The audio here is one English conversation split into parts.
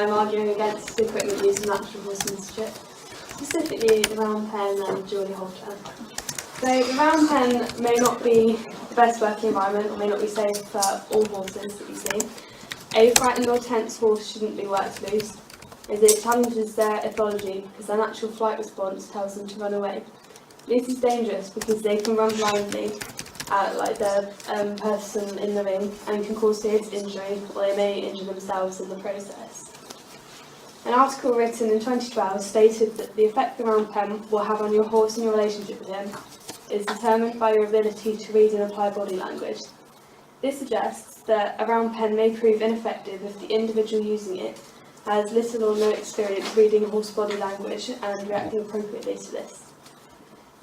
I'm arguing against the equipment used in natural horsemanship, specifically the round pen and jewellery halter. So the round pen may not be the best working environment or may not be safe for all horses that you see. A frightened or tense horse shouldn't be worked loose, as it challenges their ethology because their natural flight response tells them to run away. This is dangerous because they can run blindly at the person in the ring and can cause serious injury, or they may injure themselves in the process. An article written in 2012 stated that the effect the round pen will have on your horse and your relationship with him is determined by your ability to read and apply body language. This suggests that a round pen may prove ineffective if the individual using it has little or no experience reading horse body language and reacting appropriately to this.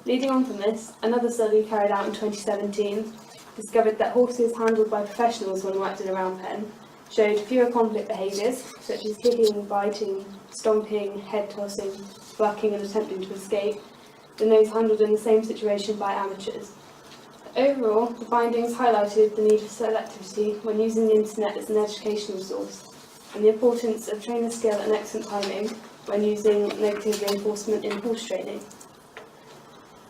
Leading on from this, another study carried out in 2017 discovered that horses handled by professionals when worked in a round pen showed fewer conflict behaviours, such as kicking, biting, stomping, head tossing, bucking and attempting to escape, than those handled in the same situation by amateurs. Overall, the findings highlighted the need for selectivity when using the internet as an educational source, and the importance of trainer skill and excellent timing when using negative reinforcement in horse training.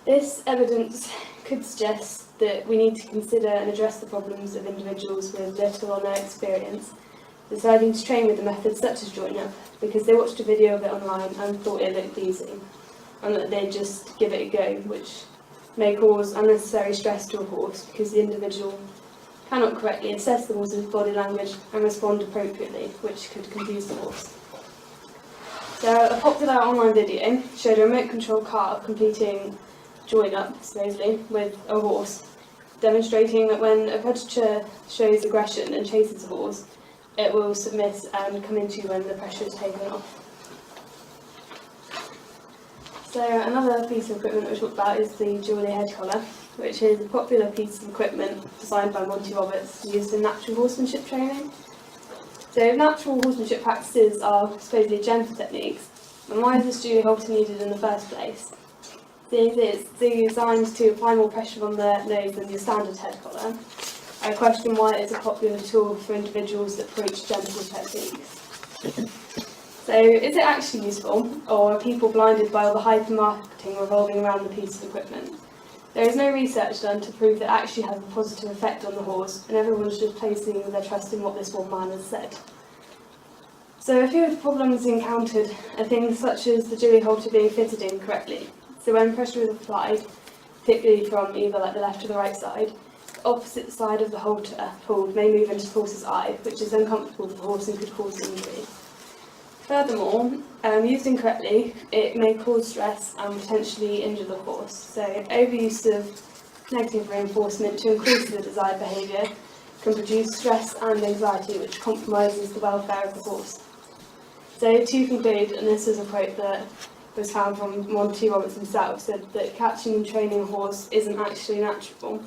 This evidence could suggest that we need to consider and address the problems of individuals with little or no experience deciding to train with a method such as join up because they watched a video of it online and thought it looked easy, and that they just give it a go, which may cause unnecessary stress to a horse because the individual cannot correctly assess the horse's body language and respond appropriately, which could confuse the horse. So a popular online video showed a remote control car completing join up, supposedly, with a horse, demonstrating that when a predator shows aggression and chases a horse, it will submit and come into when the pressure is taken off. So another piece of equipment that we talked about is the jewellery head collar, which is a popular piece of equipment designed by Monty Roberts used in natural horsemanship training. So natural horsemanship practices are supposedly gentle techniques, and why is this jewellery halter needed in the first place? It's designed to apply more pressure on the nose than your standard head collar. I question why it's a popular tool for individuals that preach gentle techniques. So is it actually useful, or are people blinded by all the hype and marketing revolving around the piece of equipment? There is no research done to prove that it actually has a positive effect on the horse, and everyone's just placing their trust in what this one man has said. So a few of the problems encountered are things such as the jewellery halter being fitted in correctly. So when pressure is applied, particularly from either the left or the right side, the opposite side of the halter pulled may move into the horse's eye, which is uncomfortable for the horse and could cause injury. Furthermore, used incorrectly, it may cause stress and potentially injure the horse. So overuse of negative reinforcement to increase the desired behaviour can produce stress and anxiety, which compromises the welfare of the horse. So to conclude, and this is a quote that was found from Monty Roberts himself, said that catching and training a horse isn't actually natural.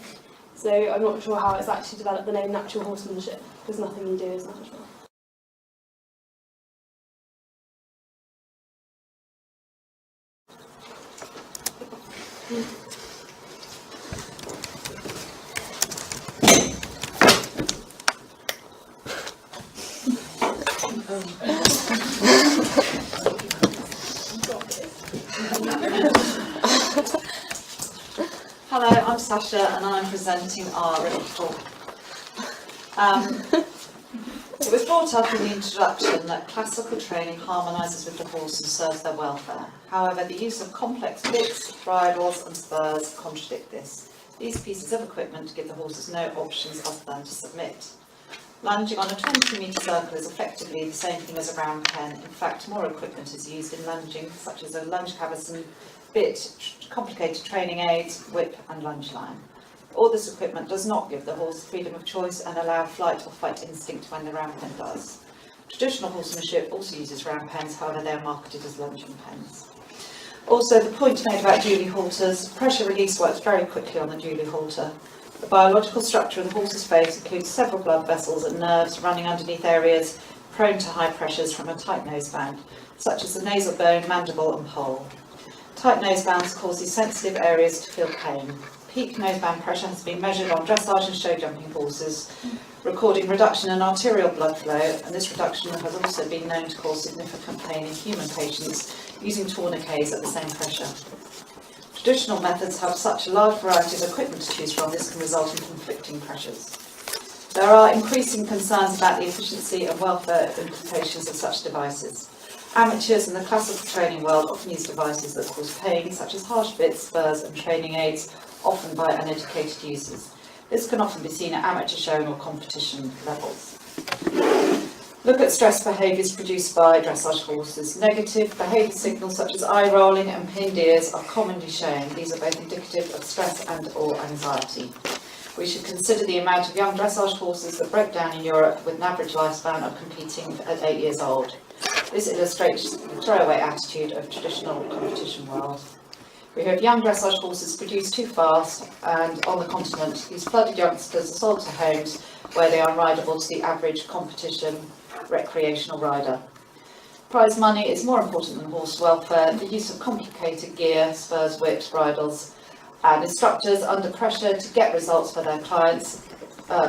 So I'm not sure how it's actually developed the name natural horsemanship, because nothing you do is natural. Hello, I'm Sasha and I'm presenting our report. It was brought up in the introduction that classical training harmonises with the horse and serves their welfare. However, the use of complex bits, bridles and spurs contradict this. These pieces of equipment give the horses no options other than to submit. Lunging on a 20-metre circle is effectively the same thing as a round pen. In fact, more equipment is used in lunging, such as a lunge cavesson, bit, complicated training aids, whip and lunge line. All this equipment does not give the horse freedom of choice and allow flight or fight instinct when the round pen does. Traditional horsemanship also uses round pens, however they are marketed as lunging pens. Also, the point made about jewellery halters, pressure release works very quickly on the jewellery halter. The biological structure of the horse's face includes several blood vessels and nerves running underneath areas prone to high pressures from a tight noseband, such as the nasal bone, mandible and poll. Tight nosebands cause these sensitive areas to feel pain. Peak noseband pressure has been measured on dressage and show jumping horses, recording reduction in arterial blood flow, and this reduction has also been known to cause significant pain in human patients using tourniquets at the same pressure. Traditional methods have such a large variety of equipment to choose from, this can result in conflicting pressures. There are increasing concerns about the efficiency and welfare implications of such devices. Amateurs in the classical training world often use devices that cause pain, such as harsh bits, spurs and training aids, often by uneducated users. This can often be seen at amateur showing or competition levels. Look at stress behaviours produced by dressage horses. Negative behaviour signals such as eye rolling and pinned ears are commonly shown. These are both indicative of stress and or anxiety. We should consider the amount of young dressage horses that break down in Europe with an average lifespan of competing at 8 years old. This illustrates the throwaway attitude of traditional competition world. We have young dressage horses produced too fast, and on the continent, these flooded youngsters are sold to homes where they are rideable to the average competition recreational rider. Prize money is more important than horse welfare. The use of complicated gear, spurs, whips, bridles, and instructors under pressure to get results for their clients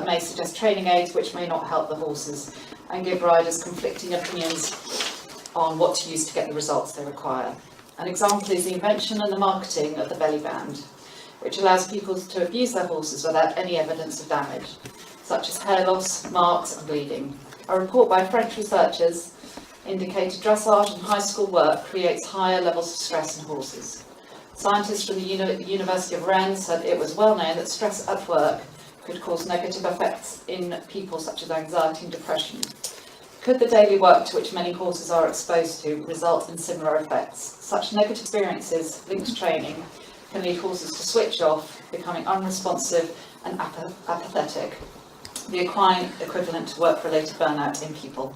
may suggest training aids which may not help the horses and give riders conflicting opinions on what to use to get the results they require. An example is the invention and the marketing of the belly band, which allows people to abuse their horses without any evidence of damage, such as hair loss, marks and bleeding. A report by French researchers indicated dressage and high school work creates higher levels of stress in horses. Scientists from the University of Rennes said it was well known that stress at work could cause negative effects in people such as anxiety and depression. Could the daily work to which many horses are exposed to result in similar effects? Such negative experiences linked to training can lead horses to switch off, becoming unresponsive and apathetic, the equine equivalent to work-related burnout in people.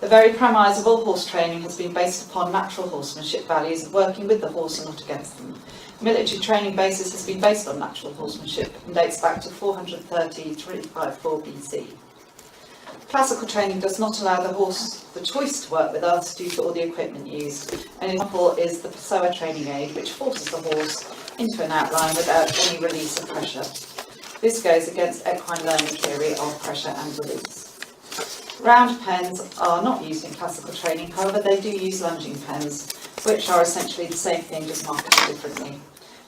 The very premise of all horse training has been based upon natural horsemanship values of working with the horse and not against them. Military training basis has been based on natural horsemanship and dates back to 430 to 354 BC. Classical training does not allow the horse the choice to work with us due to all the equipment used. An example is the Pessoa training aid, which forces the horse into an outline without any release of pressure. This goes against equine learning theory of pressure and release. Round pens are not used in classical training, however they do use lunging pens, which are essentially the same thing, just marketed differently.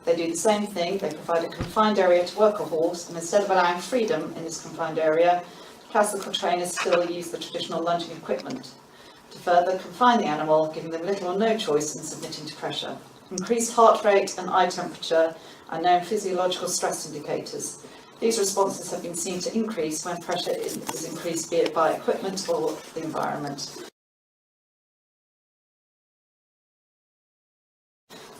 They do the same thing, they provide a confined area to work a horse, and instead of allowing freedom in this confined area, classical trainers still use the traditional lunging equipment to further confine the animal, giving them little or no choice in submitting to pressure. Increased heart rate and eye temperature are known physiological stress indicators. These responses have been seen to increase when pressure is increased, be it by equipment or the environment.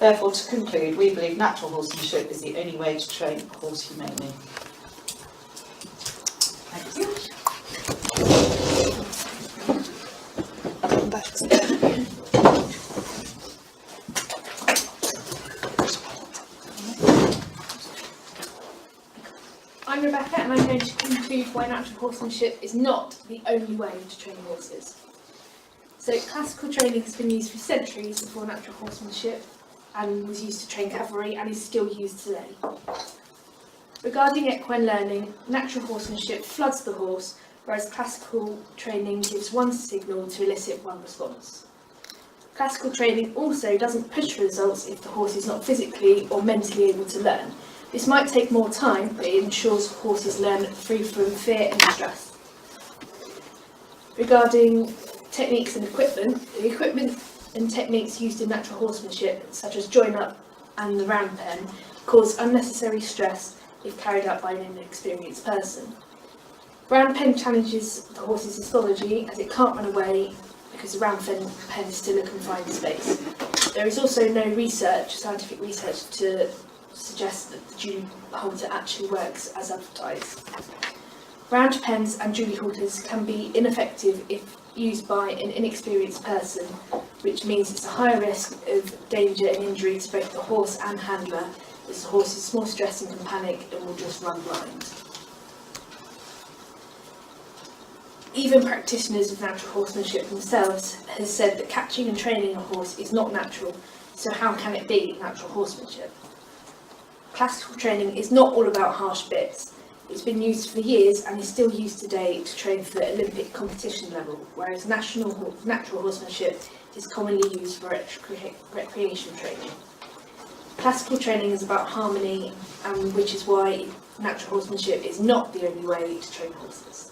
Therefore, to conclude, we believe natural horsemanship is the only way to train a horse humanely. Thank you. I'm Rebecca, and I'm going to conclude why natural horsemanship is not the only way to train horses. So classical training has been used for centuries before natural horsemanship and was used to train cavalry and is still used today. Regarding equine learning, natural horsemanship floods the horse, whereas classical training gives one signal to elicit one response. Classical training also doesn't push for results if the horse is not physically or mentally able to learn. This might take more time, but it ensures horses learn free from fear and stress. Regarding techniques and equipment, the equipment and techniques used in natural horsemanship, such as join-up and the round pen, cause unnecessary stress if carried out by an inexperienced person. Round pen challenges the horse's histology as it can't run away because the round pen is still a confined space. There is also no scientific research to suggest that the Julie halter actually works as advertised. Round pens and Julie halters can be ineffective if used by an inexperienced person, which means it's a higher risk of danger and injury to both the horse and handler, as the horse is more stressed and can panic and will just run blind. Even practitioners of natural horsemanship themselves have said that catching and training a horse is not natural, so how can it be natural horsemanship? Classical training is not all about harsh bits. It's been used for years and is still used today to train for Olympic competition level, whereas natural horsemanship is commonly used for recreation training. Classical training is about harmony, which is why natural horsemanship is not the only way to train horses.